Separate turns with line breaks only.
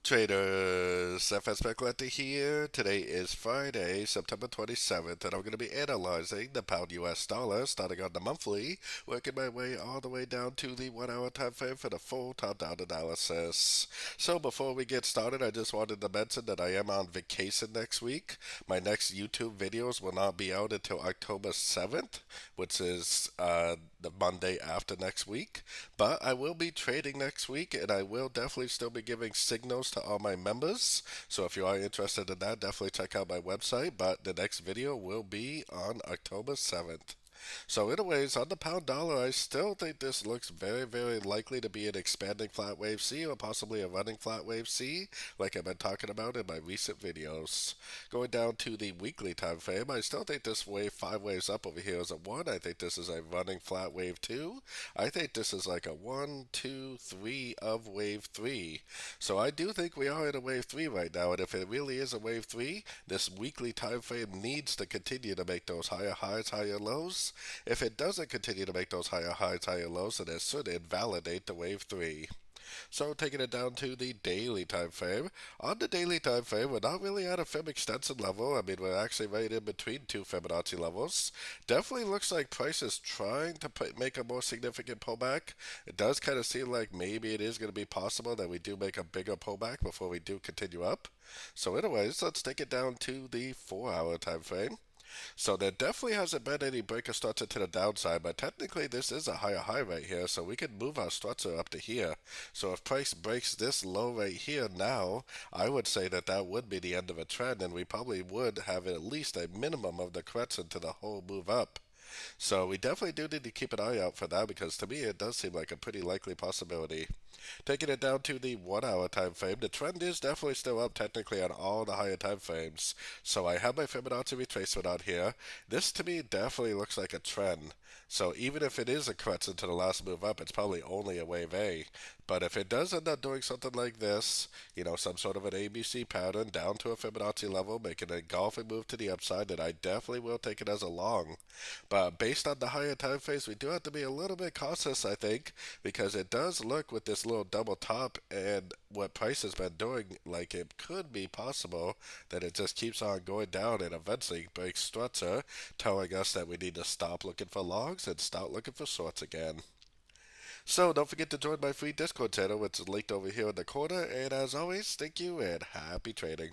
Traders, FX Pip Collector here. Today is Friday, September 27th, and I'm going to be analyzing the pound US dollar starting on the monthly, working my way all the way down to the 1 hour time frame for the full top down analysis. So before we get started, I just wanted to mention that I am on vacation next week. My next YouTube videos will not be out until October 7th, which is the Monday after next week. But I will be trading next week, and I will definitely still be giving signals to all my members. So if you are interested in that, definitely check out my website. But the next video will be on October 7th. So anyways, on the pound dollar, I still think this looks very, very likely to be an expanding flat wave C or possibly a running flat wave C, like I've been talking about in my recent videos. Going down to the weekly time frame, I still think this wave 5 waves up over here is a 1. I think this is a running flat wave 2. I think this is like a 1, 2, 3 of wave 3. So I do think we are in a wave 3 right now, and if it really is a wave 3, this weekly time frame needs to continue to make those higher highs, higher lows. If it doesn't continue to make those higher highs, higher lows, then it should invalidate the wave 3. So taking it down to the daily time frame. On the daily time frame, we're not really at a Fib extension level. I mean, we're actually right in between two Fibonacci levels. Definitely looks like price is trying to make a more significant pullback. It does kind of seem like maybe it is going to be possible that we do make a bigger pullback before we do continue up. So anyways, let's take it down to the 4 hour time frame. So there definitely hasn't been any breaker structure to the downside, but technically this is a higher high right here, so we can move our structure up to here. So if price breaks this low right here now, I would say that that would be the end of a trend, and we probably would have at least a minimum of the correction to the whole move up. So we definitely do need to keep an eye out for that, because to me it does seem like a pretty likely possibility. Taking it down to the 1 hour time frame, the trend is definitely still up technically on all the higher time frames. So I have my Fibonacci retracement on here. This to me definitely looks like a trend. So even if it is a correction to the last move up, it's probably only a wave A. But if it does end up doing something like this, some sort of an ABC pattern down to a Fibonacci level, making a golfing move to the upside, then I definitely will take it as a long. But based on the higher time frames, we do have to be a little bit cautious, I think, because it does look with this little double top and what price has been doing, like it could be possible that it just keeps on going down and eventually breaks structure, telling us that we need to stop looking for longs and start looking for shorts again. So don't forget to join my free Discord channel, which is linked over here in the corner. And as always, thank you and happy trading.